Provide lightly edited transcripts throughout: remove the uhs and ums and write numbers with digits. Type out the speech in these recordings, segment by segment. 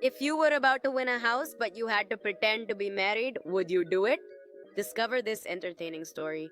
If you were about to win a house but you had to pretend to be married, would you do it? Discover this entertaining story.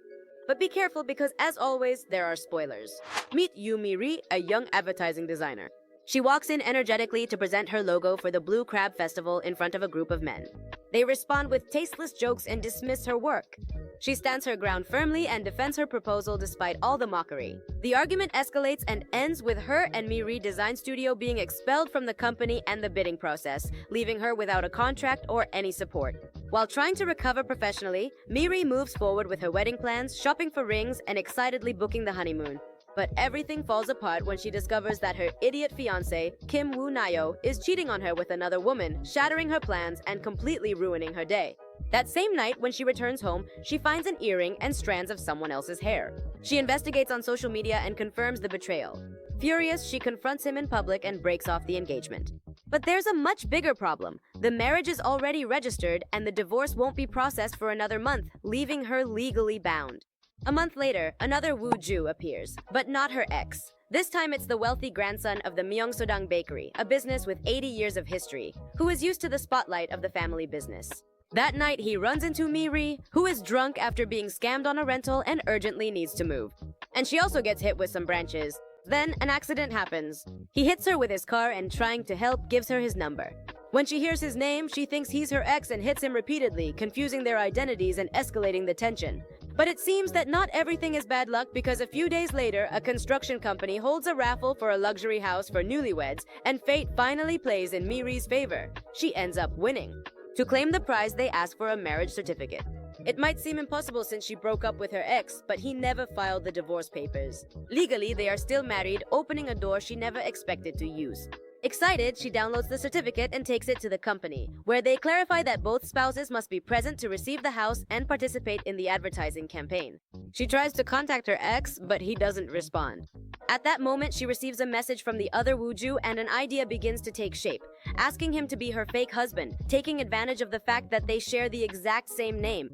But be careful because, as always, there are spoilers. Meet Yumi Ri, a young advertising designer. She walks in energetically to present her logo for the Blue Crab Festival in front of a group of men. They respond with tasteless jokes and dismiss her work. She stands her ground firmly and defends her proposal despite all the mockery. The argument escalates and ends with her and Miri Design Studio being expelled from the company and the bidding process, leaving her without a contract or any support. While trying to recover professionally, Miri moves forward with her wedding plans, shopping for rings, and excitedly booking the honeymoon. But everything falls apart when she discovers that her idiot fiancé, Kim Woo Nayo, is cheating on her with another woman, shattering her plans and completely ruining her day. That same night, when she returns home, she finds an earring and strands of someone else's hair. She investigates on social media and confirms the betrayal. Furious, she confronts him in public and breaks off the engagement. But there's a much bigger problem. The marriage is already registered and the divorce won't be processed for another month, leaving her legally bound. A month later, another Woo Ju appears, but not her ex. This time it's the wealthy grandson of the Myeongsodang Bakery, a business with 80 years of history, who is used to the spotlight of the family business. That night, he runs into Miri, who is drunk after being scammed on a rental and urgently needs to move. And she also gets hit with some branches. Then, an accident happens. He hits her with his car and, trying to help, gives her his number. When she hears his name, she thinks he's her ex and hits him repeatedly, confusing their identities and escalating the tension. But it seems that not everything is bad luck because a few days later, a construction company holds a raffle for a luxury house for newlyweds, and fate finally plays in Miri's favor. She ends up winning. To claim the prize, they ask for a marriage certificate. It might seem impossible since she broke up with her ex, but he never filed the divorce papers. Legally, they are still married, opening a door she never expected to use. Excited, she downloads the certificate and takes it to the company, where they clarify that both spouses must be present to receive the house and participate in the advertising campaign. She tries to contact her ex, but he doesn't respond. At that moment, she receives a message from the other Wooju and an idea begins to take shape, asking him to be her fake husband, taking advantage of the fact that they share the exact same name.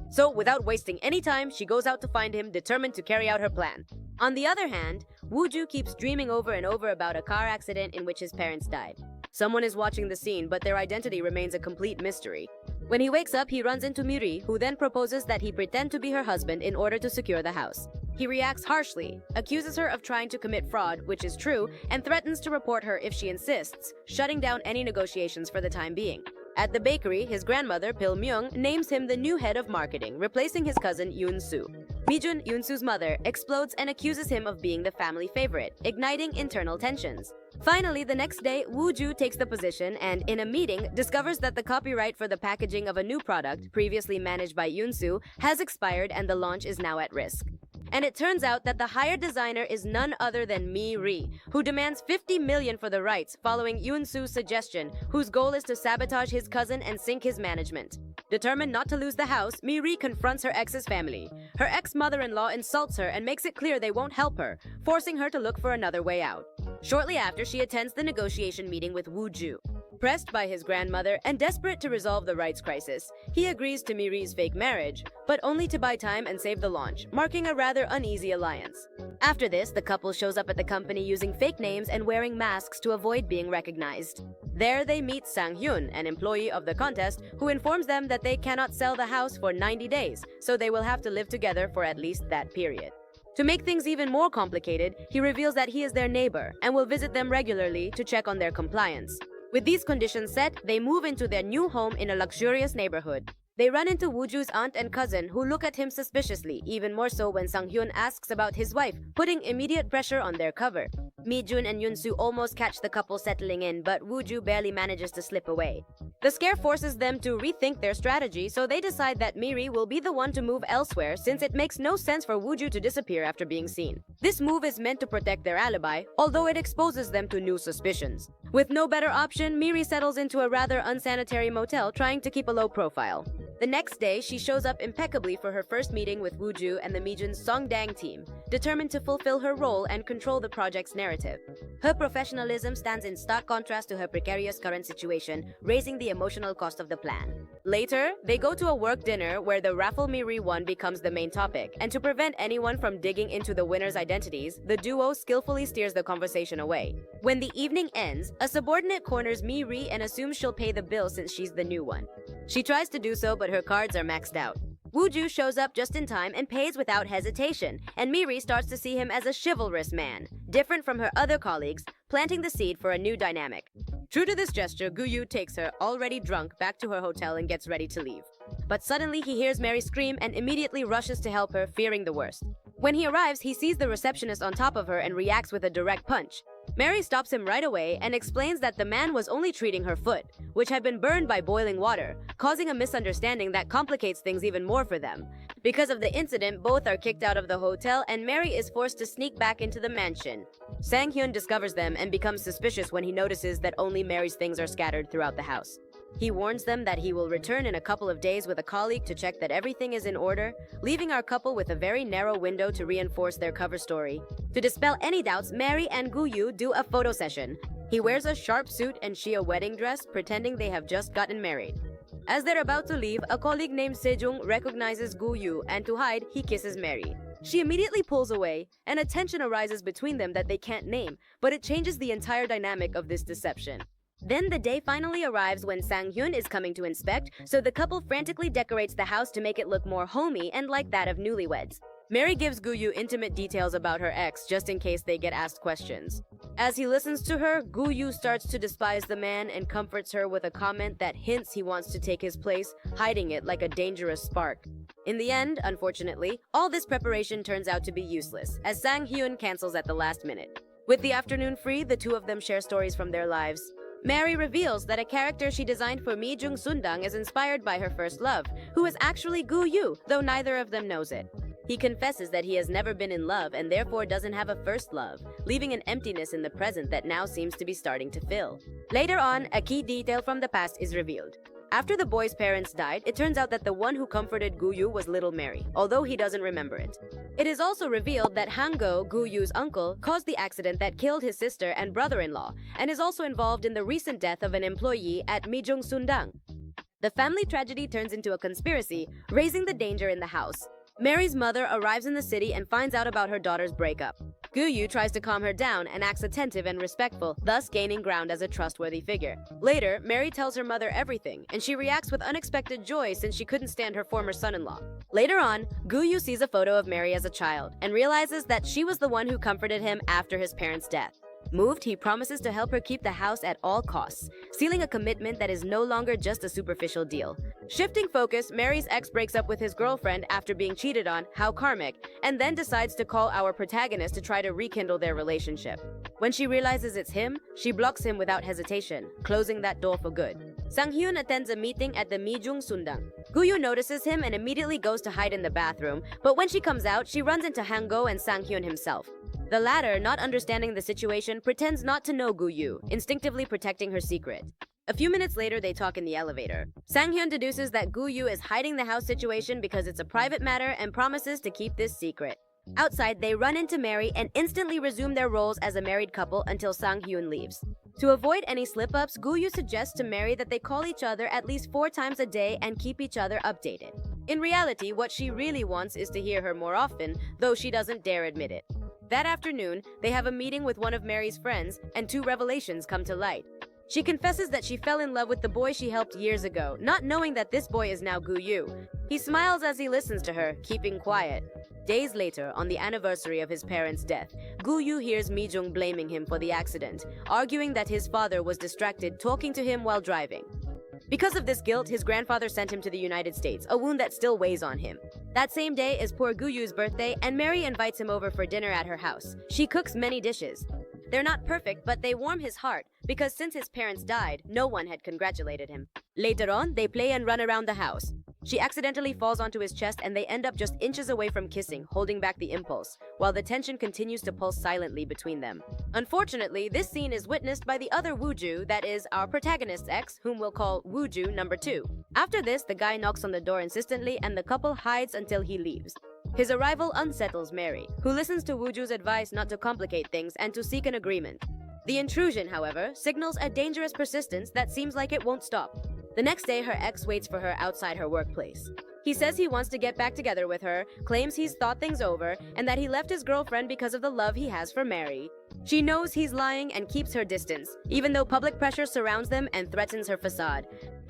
So, without wasting any time, she goes out to find him, determined to carry out her plan. On the other hand, Wooju keeps dreaming over and over about a car accident in which his parents died. Someone is watching the scene, but their identity remains a complete mystery. When he wakes up, he runs into Miri, who then proposes that he pretend to be her husband in order to secure the house. He reacts harshly, accuses her of trying to commit fraud, which is true, and threatens to report her if she insists, shutting down any negotiations for the time being. At the bakery, his grandmother, Pil Myung, names him the new head of marketing, replacing his cousin Yoon Soo. Mijun, Yoon Soo's mother, explodes and accuses him of being the family favorite, igniting internal tensions. Finally, the next day, Woo Ju takes the position and, in a meeting, discovers that the copyright for the packaging of a new product, previously managed by Yoon Soo, has expired and the launch is now at risk. And it turns out that the hired designer is none other than Mi Ri, who demands 50 million for the rights following Yoon Soo's suggestion, whose goal is to sabotage his cousin and sink his management. Determined not to lose the house, Mi Ri confronts her ex's family. Her ex-mother-in-law insults her and makes it clear they won't help her, forcing her to look for another way out. Shortly after, she attends the negotiation meeting with Woo Ju. Pressed by his grandmother and desperate to resolve the rights crisis, he agrees to Miri's fake marriage, but only to buy time and save the launch, marking a rather uneasy alliance. After this, the couple shows up at the company using fake names and wearing masks to avoid being recognized. There they meet Sang Hyun, an employee of the contest, who informs them that they cannot sell the house for 90 days, so they will have to live together for at least that period. To make things even more complicated, he reveals that he is their neighbor and will visit them regularly to check on their compliance. With these conditions set, they move into their new home in a luxurious neighborhood. They run into Wooju's aunt and cousin who look at him suspiciously, even more so when Sang-hyun asks about his wife, putting immediate pressure on their cover. Mi-jun and Yoon-soo almost catch the couple settling in, but Wooju barely manages to slip away. The scare forces them to rethink their strategy, so they decide that Miri will be the one to move elsewhere since it makes no sense for Wooju to disappear after being seen. This move is meant to protect their alibi, although it exposes them to new suspicions. With no better option, Miri settles into a rather unsanitary motel, trying to keep a low profile. The next day, she shows up impeccably for her first meeting with Wooju and the Mi-jun's Songdang team. determined to fulfill her role and control the project's narrative. Her professionalism stands in stark contrast to her precarious current situation, raising the emotional cost of the plan. Later, they go to a work dinner where the raffle Miri won becomes the main topic, and to prevent anyone from digging into the winners' identities, the duo skillfully steers the conversation away. When the evening ends, a subordinate corners Miri and assumes she'll pay the bill since she's the new one. She tries to do so, but her cards are maxed out. Wooju shows up just in time and pays without hesitation, and Miri starts to see him as a chivalrous man, different from her other colleagues, planting the seed for a new dynamic. True to this gesture, Guyu takes her, already drunk, back to her hotel and gets ready to leave. But suddenly he hears Mary scream and immediately rushes to help her, fearing the worst. When he arrives, he sees the receptionist on top of her and reacts with a direct punch. Mary stops him right away and explains that the man was only treating her foot, which had been burned by boiling water, causing a misunderstanding that complicates things even more for them. Because of the incident, both are kicked out of the hotel and Mary is forced to sneak back into the mansion. Sang-hyun discovers them and becomes suspicious when he notices that only Mary's things are scattered throughout the house. He warns them that he will return in a couple of days with a colleague to check that everything is in order, leaving our couple with a very narrow window to reinforce their cover story. To dispel any doubts, Mary and Guyu do a photo session. He wears a sharp suit and she a wedding dress, pretending they have just gotten married. As they're about to leave, a colleague named Sejong recognizes Guyu, and to hide, he kisses Mary. She immediately pulls away, and a tension arises between them that they can't name, but it changes the entire dynamic of this deception. Then the day finally arrives when Sang-hyun is coming to inspect, so the couple frantically decorates the house to make it look more homey and like that of newlyweds. Mary gives Guyu intimate details about her ex just in case they get asked questions. As he listens to her, Guyu starts to despise the man and comforts her with a comment that hints he wants to take his place, hiding it like a dangerous spark. In the end, unfortunately, all this preparation turns out to be useless, as Sang-hyun cancels at the last minute. With the afternoon free, the two of them share stories from their lives. Mary reveals that a character she designed for Mi Jung Sundang is inspired by her first love, who is actually Guyu, though neither of them knows it. He confesses that he has never been in love and therefore doesn't have a first love, leaving an emptiness in the present that now seems to be starting to fill. Later on, a key detail from the past is revealed. After the boy's parents died, it turns out that the one who comforted Guyu was little Mary, although he doesn't remember it. It is also revealed that Hango, Guyu's uncle, caused the accident that killed his sister and brother-in-law, and is also involved in the recent death of an employee at Mijung Sundang. The family tragedy turns into a conspiracy, raising the danger in the house. Mary's mother arrives in the city and finds out about her daughter's breakup. Guyu tries to calm her down and acts attentive and respectful, thus gaining ground as a trustworthy figure. Later, Mary tells her mother everything, and she reacts with unexpected joy since she couldn't stand her former son-in-law. Later on, Guyu sees a photo of Mary as a child and realizes that she was the one who comforted him after his parents' death. Moved, he promises to help her keep the house at all costs, sealing a commitment that is no longer just a superficial deal. Shifting focus, Mary's ex breaks up with his girlfriend after being cheated on, how karmic, and then decides to call our protagonist to try to rekindle their relationship. When she realizes it's him, she blocks him without hesitation, closing that door for good. Sang-hyun attends a meeting at the Mijung Sundang. Guyu notices him and immediately goes to hide in the bathroom, but when she comes out, she runs into Hango and Sang-hyun himself. The latter, not understanding the situation, pretends not to know Guyu, instinctively protecting her secret. A few minutes later, they talk in the elevator. Sang-hyun deduces that Guyu is hiding the house situation because it's a private matter and promises to keep this secret. Outside, they run into Mary and instantly resume their roles as a married couple until Sang-hyun leaves. To avoid any slip-ups, Guyu suggests to Mary that they call each other at least 4 times a day and keep each other updated. In reality, what she really wants is to hear her more often, though she doesn't dare admit it. That afternoon, they have a meeting with one of Mary's friends, and 2 revelations come to light. She confesses that she fell in love with the boy she helped years ago, not knowing that this boy is now Guyu. He smiles as he listens to her, keeping quiet. Days later, on the anniversary of his parents' death, Guyu hears Mijung blaming him for the accident, arguing that his father was distracted talking to him while driving. Because of this guilt, his grandfather sent him to the United States, a wound that still weighs on him. That same day is poor Guyu's birthday, and Mary invites him over for dinner at her house. She cooks many dishes. They're not perfect, but they warm his heart, because since his parents died, no one had congratulated him. Later on, they play and run around the house. She accidentally falls onto his chest and they end up just inches away from kissing, holding back the impulse, while the tension continues to pulse silently between them. Unfortunately, this scene is witnessed by the other Wooju, that is, our protagonist's ex, whom we'll call Wooju number 2. After this, the guy knocks on the door insistently and the couple hides until he leaves. His arrival unsettles Mary, who listens to Wooju's advice not to complicate things and to seek an agreement. The intrusion, however, signals a dangerous persistence that seems like it won't stop. The next day, her ex waits for her outside her workplace. He says he wants to get back together with her, claims he's thought things over, and that he left his girlfriend because of the love he has for Mary. She knows he's lying and keeps her distance, even though public pressure surrounds them and threatens her facade.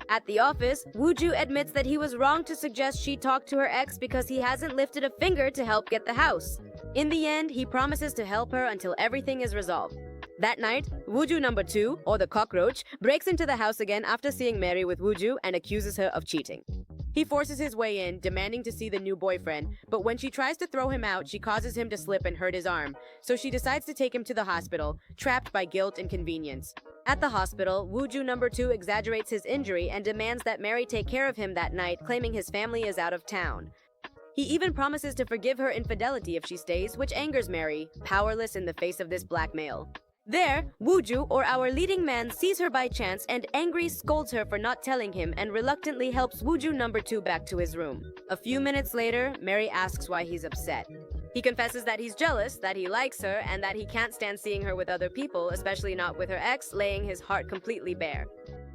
At the office, Wooju admits that he was wrong to suggest she talk to her ex because he hasn't lifted a finger to help get the house. In the end, he promises to help her until everything is resolved. That night, Wooju number 2, or the cockroach, breaks into the house again after seeing Mary with Wooju and accuses her of cheating. He forces his way in, demanding to see the new boyfriend, but when she tries to throw him out, she causes him to slip and hurt his arm, so she decides to take him to the hospital, trapped by guilt and convenience. At the hospital, Wooju number 2 exaggerates his injury and demands that Mary take care of him that night, claiming his family is out of town. He even promises to forgive her infidelity if she stays, which angers Mary, powerless in the face of this blackmail. There, Wooju, or our leading man, sees her by chance and angry scolds her for not telling him and reluctantly helps Wooju number 2 back to his room. A few minutes later, Mary asks why he's upset. He confesses that he's jealous, that he likes her, and that he can't stand seeing her with other people, especially not with her ex, laying his heart completely bare.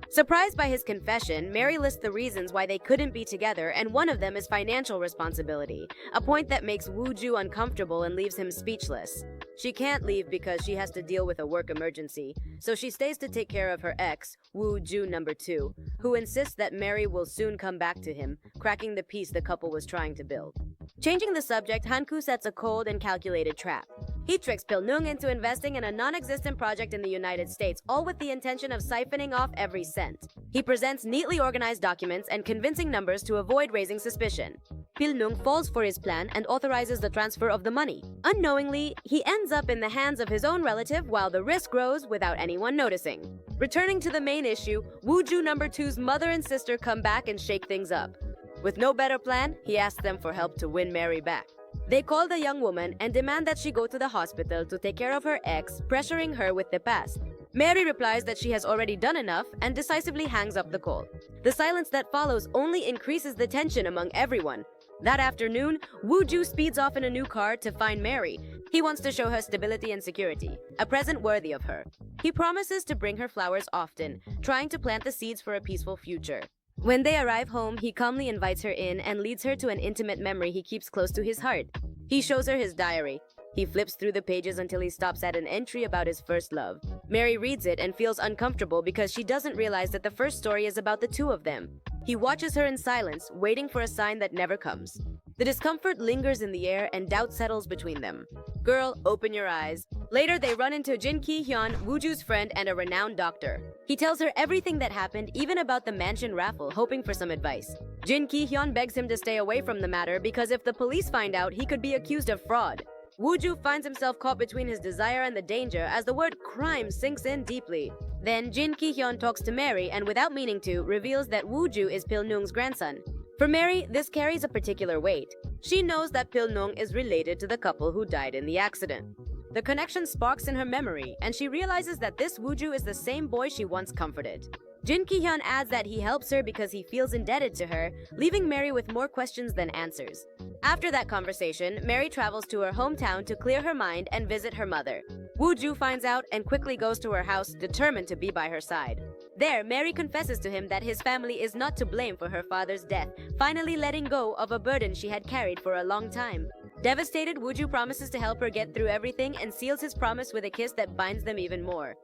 Surprised by his confession, Mary lists the reasons why they couldn't be together, and one of them is financial responsibility, a point that makes Wooju uncomfortable and leaves him speechless. She can't leave because she has to deal with a work emergency, so she stays to take care of her ex, Wooju number 2, who insists that Mary will soon come back to him, cracking the peace the couple was trying to build. Changing the subject, Hanku sets a cold and calculated trap. He tricks Pilnung into investing in a non-existent project in the United States, all with the intention of siphoning off every cent. He presents neatly organized documents and convincing numbers to avoid raising suspicion. Pilnung falls for his plan and authorizes the transfer of the money. Unknowingly, he ends up in the hands of his own relative while the risk grows without anyone noticing. Returning to the main issue, Wooju number 2's mother and sister come back and shake things up. With no better plan, he asks them for help to win Mary back. They call the young woman and demand that she go to the hospital to take care of her ex, pressuring her with the past. Mary replies that she has already done enough and decisively hangs up the call. The silence that follows only increases the tension among everyone. That afternoon, Wooju speeds off in a new car to find Mary. He wants to show her stability and security, a present worthy of her. He promises to bring her flowers often, trying to plant the seeds for a peaceful future. When they arrive home, he calmly invites her in and leads her to an intimate memory he keeps close to his heart. He shows her his diary. He flips through the pages until he stops at an entry about his first love. Mary reads it and feels uncomfortable because she doesn't realize that the first story is about the two of them. He watches her in silence, waiting for a sign that never comes. The discomfort lingers in the air and doubt settles between them. Girl, open your eyes. Later, they run into Jin Ki-hyun, Wooju's friend and a renowned doctor. He tells her everything that happened, even about the mansion raffle, hoping for some advice. Jin Ki-hyun begs him to stay away from the matter because if the police find out, he could be accused of fraud. Wooju finds himself caught between his desire and the danger as the word crime sinks in deeply. Then Jin Ki-hyun talks to Mary and without meaning to, reveals that Wooju is Pilnung's grandson. For Mary, this carries a particular weight. She knows that Pilnung is related to the couple who died in the accident. The connection sparks in her memory, and she realizes that this Wooju is the same boy she once comforted. Jin Ki-hyun adds that he helps her because he feels indebted to her, leaving Mary with more questions than answers. After that conversation, Mary travels to her hometown to clear her mind and visit her mother. Wooju finds out and quickly goes to her house, determined to be by her side. There, Mary confesses to him that his family is not to blame for her father's death, finally letting go of a burden she had carried for a long time. Devastated, Wooju promises to help her get through everything and seals his promise with a kiss that binds them even more.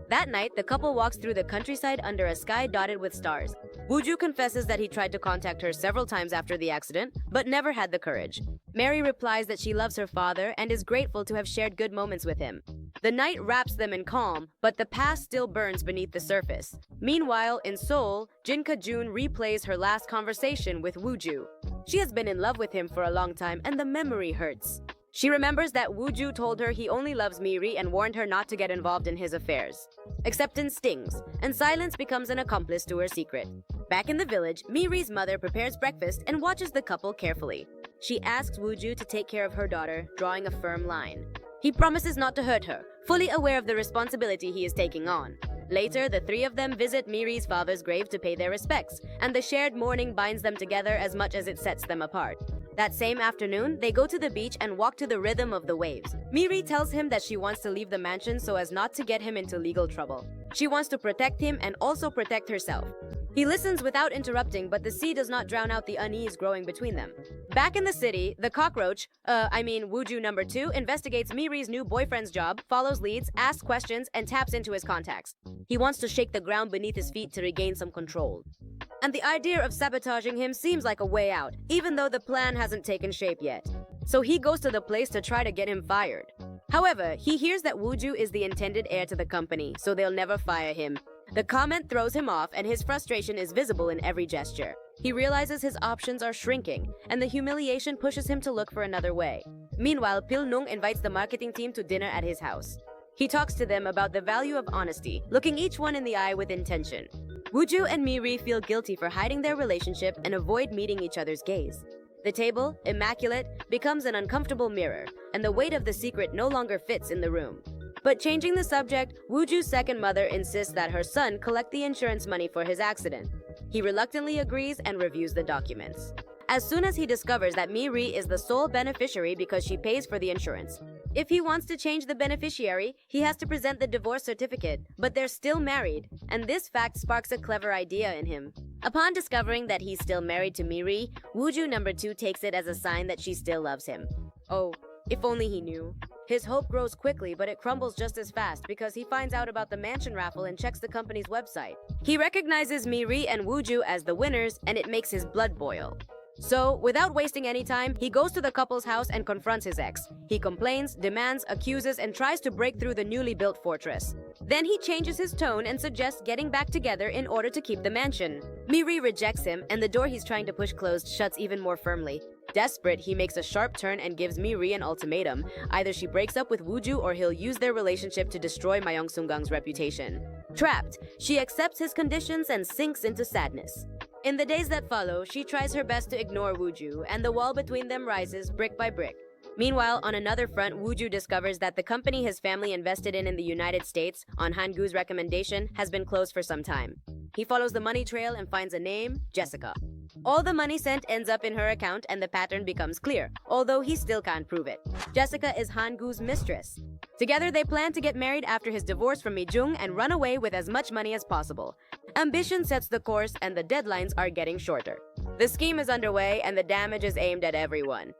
That night, the couple walks through the countryside under a sky dotted with stars. Wooju confesses that he tried to contact her several times after the accident, but never had the courage. Mary replies that she loves her father and is grateful to have shared good moments with him. The night wraps them in calm, but the past still burns beneath the surface. Meanwhile, in Seoul, Jin Ka-jun replays her last conversation with Wooju. She has been in love with him for a long time, and the memory hurts. She remembers that Wooju told her he only loves Miri and warned her not to get involved in his affairs. Acceptance stings, and silence becomes an accomplice to her secret. Back in the village, Miri's mother prepares breakfast and watches the couple carefully. She asks Wooju to take care of her daughter, drawing a firm line. He promises not to hurt her, fully aware of the responsibility he is taking on. Later, the three of them visit Miri's father's grave to pay their respects, and the shared mourning binds them together as much as it sets them apart. That same afternoon, they go to the beach and walk to the rhythm of the waves. Miri tells him that she wants to leave the mansion so as not to get him into legal trouble. She wants to protect him and also protect herself. He listens without interrupting, but the sea does not drown out the unease growing between them. Back in the city, the cockroach, Wooju number 2, investigates Miri's new boyfriend's job, follows leads, asks questions, and taps into his contacts. He wants to shake the ground beneath his feet to regain some control. And the idea of sabotaging him seems like a way out, even though the plan hasn't taken shape yet. So he goes to the place to try to get him fired. However, he hears that Wooju is the intended heir to the company, so they'll never fire him. The comment throws him off, and his frustration is visible in every gesture. He realizes his options are shrinking, and the humiliation pushes him to look for another way. Meanwhile, Pil-nung invites the marketing team to dinner at his house. He talks to them about the value of honesty, looking each one in the eye with intention. Wooju and Miri feel guilty for hiding their relationship and avoid meeting each other's gaze. The table, immaculate, becomes an uncomfortable mirror, and the weight of the secret no longer fits in the room. But changing the subject, Wooju's second mother insists that her son collect the insurance money for his accident. He reluctantly agrees and reviews the documents. As soon as he discovers that Miri is the sole beneficiary because she pays for the insurance. If he wants to change the beneficiary, he has to present the divorce certificate, but they're still married, and this fact sparks a clever idea in him. Upon discovering that he's still married to Miri, Wooju number 2 takes it as a sign that she still loves him. Oh, if only he knew. His hope grows quickly, but it crumbles just as fast because he finds out about the mansion raffle and checks the company's website. He recognizes Miri and Wooju as the winners, and it makes his blood boil. So, without wasting any time, he goes to the couple's house and confronts his ex. He complains, demands, accuses, and tries to break through the newly built fortress. Then he changes his tone and suggests getting back together in order to keep the mansion. Miri rejects him, and the door he's trying to push closed shuts even more firmly. Desperate, he makes a sharp turn and gives Miri an ultimatum. Either she breaks up with Wooju or he'll use their relationship to destroy Mayong Sunggang's reputation. Trapped, she accepts his conditions and sinks into sadness. In the days that follow, she tries her best to ignore Wooju, and the wall between them rises brick by brick. Meanwhile, on another front, Wooju discovers that the company his family invested in the United States, on Han-gu's recommendation, has been closed for some time. He follows the money trail and finds a name, Jessica. All the money sent ends up in her account and the pattern becomes clear, although he still can't prove it. Jessica is Han-gu's mistress. Together, they plan to get married after his divorce from Mi-jung and run away with as much money as possible. Ambition sets the course and the deadlines are getting shorter. The scheme is underway and the damage is aimed at everyone.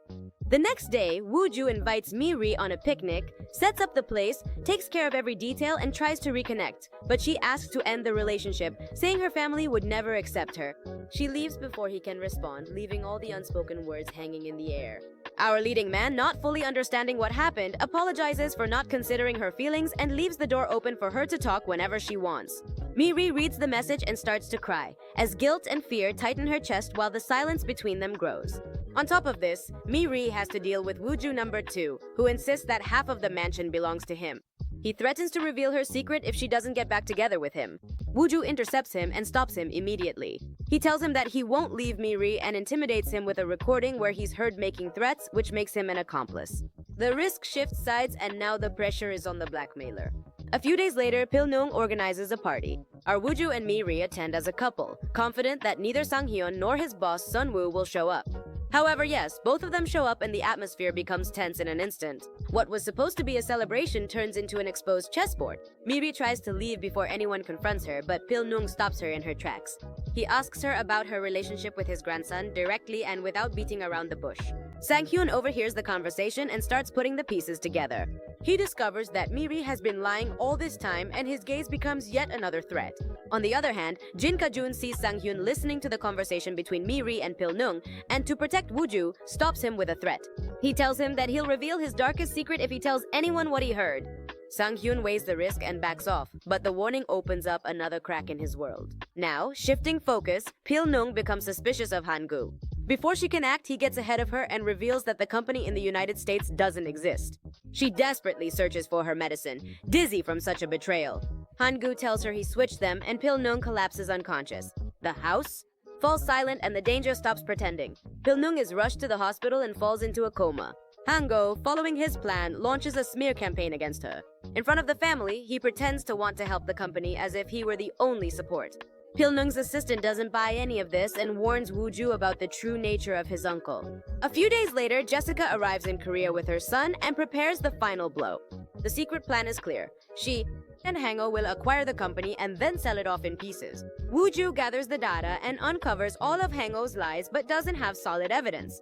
The next day, Wooju invites Miri on a picnic, sets up the place, takes care of every detail, and tries to reconnect. But she asks to end the relationship, saying her family would never accept her. She leaves before he can respond, leaving all the unspoken words hanging in the air. Our leading man, not fully understanding what happened, apologizes for not considering her feelings and leaves the door open for her to talk whenever she wants. Miri reads the message and starts to cry, as guilt and fear tighten her chest while the silence between them grows. On top of this, Miri has to deal with Wooju number 2, who insists that half of the mansion belongs to him. He threatens to reveal her secret if she doesn't get back together with him. Wooju intercepts him and stops him immediately. He tells him that he won't leave Miri and intimidates him with a recording where he's heard making threats, which makes him an accomplice. The risk shifts sides and now the pressure is on the blackmailer. A few days later, Pil-nung organizes a party. Our Wooju and Miri attend as a couple, confident that neither Sang-hyun nor his boss Sun-woo will show up. However, yes, both of them show up and the atmosphere becomes tense in an instant. What was supposed to be a celebration turns into an exposed chessboard. Miri tries to leave before anyone confronts her, but Pil-nung stops her in her tracks. He asks her about her relationship with his grandson directly and without beating around the bush. Sang-hyun overhears the conversation and starts putting the pieces together. He discovers that Miri has been lying all this time and his gaze becomes yet another threat. On the other hand, Jin Ka-jun sees Sang-hyun listening to the conversation between Miri and Pil-nung and to protect Wooju, stops him with a threat. He tells him that he'll reveal his darkest secret if he tells anyone what he heard. Sang-hyun weighs the risk and backs off, but the warning opens up another crack in his world. Now, shifting focus, Pil-nung becomes suspicious of Han-gu. Before she can act, he gets ahead of her and reveals that the company in the United States doesn't exist. She desperately searches for her medicine, dizzy from such a betrayal. Han-gu tells her he switched them and Pil-nung collapses unconscious. The house falls silent and the danger stops pretending. Pil-nung is rushed to the hospital and falls into a coma. Han-go, following his plan, launches a smear campaign against her. In front of the family, he pretends to want to help the company as if he were the only support. Pilnung's assistant doesn't buy any of this and warns Wooju about the true nature of his uncle. A few days later, Jessica arrives in Korea with her son and prepares the final blow. The secret plan is clear. She and Hango will acquire the company and then sell it off in pieces. Wooju gathers the data and uncovers all of Hango's lies but doesn't have solid evidence.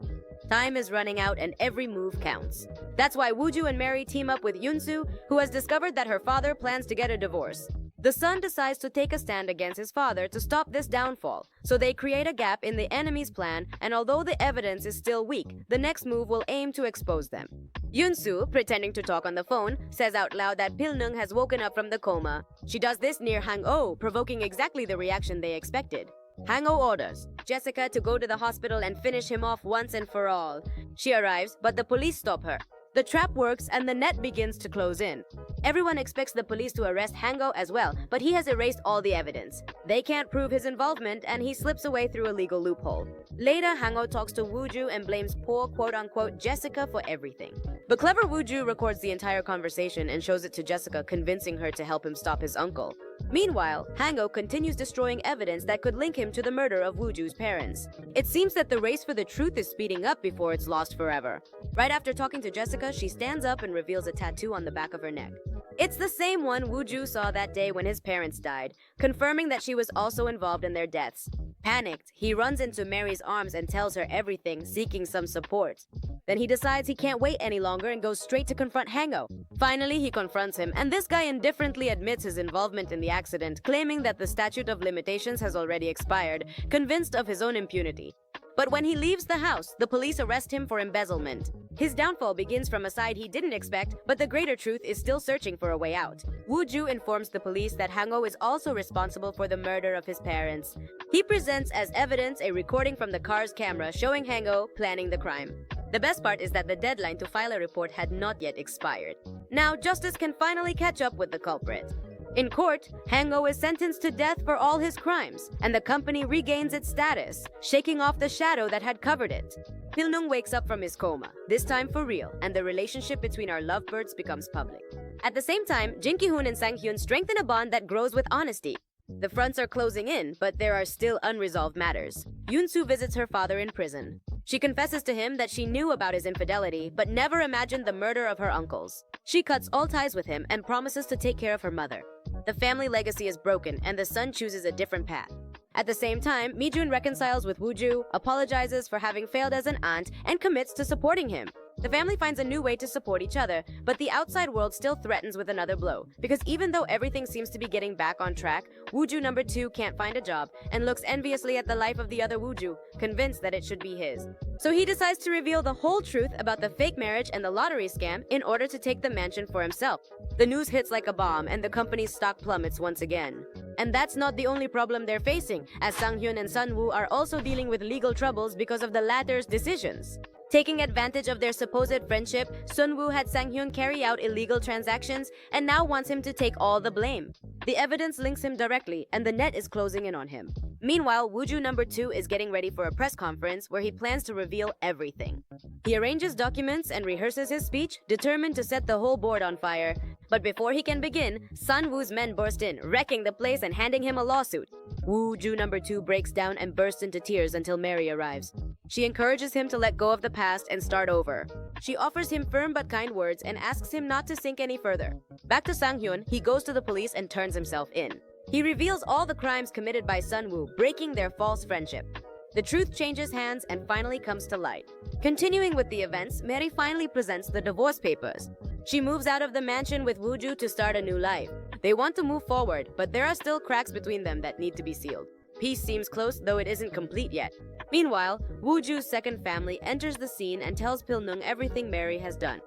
Time is running out and every move counts. That's why Wooju and Mary team up with Yunsu, who has discovered that her father plans to get a divorce. The son decides to take a stand against his father to stop this downfall, so they create a gap in the enemy's plan, and although the evidence is still weak, the next move will aim to expose them. Yunsu, pretending to talk on the phone, says out loud that Pilnung has woken up from the coma. She does this near Hang-oh, provoking exactly the reaction they expected. Hang-oh orders Jessica to go to the hospital and finish him off once and for all. She arrives, but the police stop her. The trap works and the net begins to close in. Everyone expects the police to arrest Hango as well, but he has erased all the evidence. They can't prove his involvement and he slips away through a legal loophole. Later, Hango talks to Wooju and blames poor quote-unquote Jessica for everything. But clever Wooju records the entire conversation and shows it to Jessica, convincing her to help him stop his uncle. Meanwhile, Hango continues destroying evidence that could link him to the murder of Wooju's parents. It seems that the race for the truth is speeding up before it's lost forever. Right after talking to Jessica, she stands up and reveals a tattoo on the back of her neck. It's the same one Wooju saw that day when his parents died, confirming that she was also involved in their deaths. Panicked, he runs into Mary's arms and tells her everything, seeking some support. Then he decides he can't wait any longer and goes straight to confront Hango. Finally, he confronts him, and this guy indifferently admits his involvement in the accident, claiming that the statute of limitations has already expired, convinced of his own impunity. But when he leaves the house, the police arrest him for embezzlement. His downfall begins from a side he didn't expect, but the greater truth is still searching for a way out. Wooju informs the police that Hango is also responsible for the murder of his parents. He presents as evidence a recording from the car's camera showing Hango planning the crime. The best part is that the deadline to file a report had not yet expired. Now, justice can finally catch up with the culprit. In court, Hango is sentenced to death for all his crimes, and the company regains its status, shaking off the shadow that had covered it. Pilnung wakes up from his coma, this time for real, and the relationship between our lovebirds becomes public. At the same time, Jin Ki-hoon and Sang Hyun strengthen a bond that grows with honesty. The fronts are closing in, but there are still unresolved matters. Yoon-soo visits her father in prison. She confesses to him that she knew about his infidelity, but never imagined the murder of her uncles. She cuts all ties with him and promises to take care of her mother. The family legacy is broken, and the son chooses a different path. At the same time, Mi-jun reconciles with Wooju, apologizes for having failed as an aunt, and commits to supporting him. The family finds a new way to support each other, but the outside world still threatens with another blow. Because even though everything seems to be getting back on track, Wooju number 2 can't find a job and looks enviously at the life of the other Wooju, convinced that it should be his. So he decides to reveal the whole truth about the fake marriage and the lottery scam in order to take the mansion for himself. The news hits like a bomb and the company's stock plummets once again. And that's not the only problem they're facing, as Sang-hyun and Sun-woo are also dealing with legal troubles because of the latter's decisions. Taking advantage of their supposed friendship, Sun-woo had Sang-hyun carry out illegal transactions and now wants him to take all the blame. The evidence links him directly, and the net is closing in on him. Meanwhile, Wooju number 2 is getting ready for a press conference where he plans to reveal everything. He arranges documents and rehearses his speech, determined to set the whole board on fire. But before he can begin, Sun-woo's men burst in, wrecking the place and handing him a lawsuit. Wooju number 2 breaks down and bursts into tears until Mary arrives. She encourages him to let go of the past and start over. She offers him firm but kind words and asks him not to sink any further. Back to Sang-hyun, he goes to the police and turns himself in. He reveals all the crimes committed by Sun-woo, breaking their false friendship. The truth changes hands and finally comes to light. Continuing with the events, Mary finally presents the divorce papers. She moves out of the mansion with Wooju to start a new life. They want to move forward, but there are still cracks between them that need to be sealed. Peace seems close, though it isn't complete yet. Meanwhile, Wooju's second family enters the scene and tells Pilnung everything Mary has done.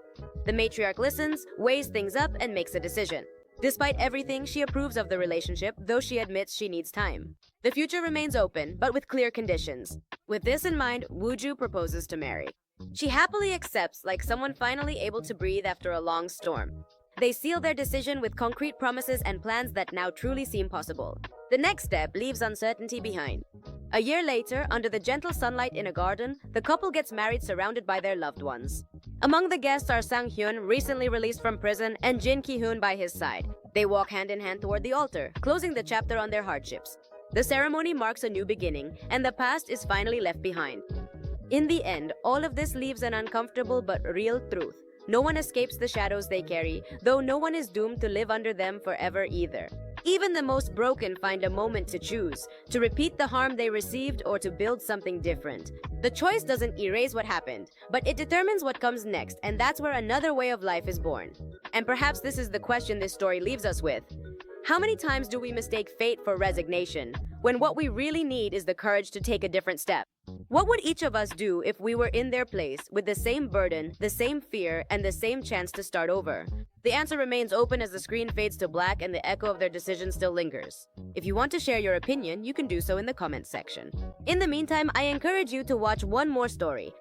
The matriarch listens, weighs things up, and makes a decision. Despite everything, she approves of the relationship, though she admits she needs time. The future remains open, but with clear conditions. With this in mind, Wooju proposes to Mary. She happily accepts, like someone finally able to breathe after a long storm. They seal their decision with concrete promises and plans that now truly seem possible. The next step leaves uncertainty behind. A year later, under the gentle sunlight in a garden, the couple gets married surrounded by their loved ones. Among the guests are Sang-hyun, recently released from prison, and Jin Ki-hoon by his side. They walk hand in hand toward the altar, closing the chapter on their hardships. The ceremony marks a new beginning, and the past is finally left behind. In the end, all of this leaves an uncomfortable but real truth. No one escapes the shadows they carry, though no one is doomed to live under them forever either. Even the most broken find a moment to choose, to repeat the harm they received or to build something different. The choice doesn't erase what happened, but it determines what comes next, and that's where another way of life is born. And perhaps this is the question this story leaves us with. How many times do we mistake fate for resignation, when what we really need is the courage to take a different step? What would each of us do if we were in their place with the same burden, the same fear, and the same chance to start over? The answer remains open as the screen fades to black and the echo of their decision still lingers. If you want to share your opinion, you can do so in the comments section. In the meantime, I encourage you to watch one more story.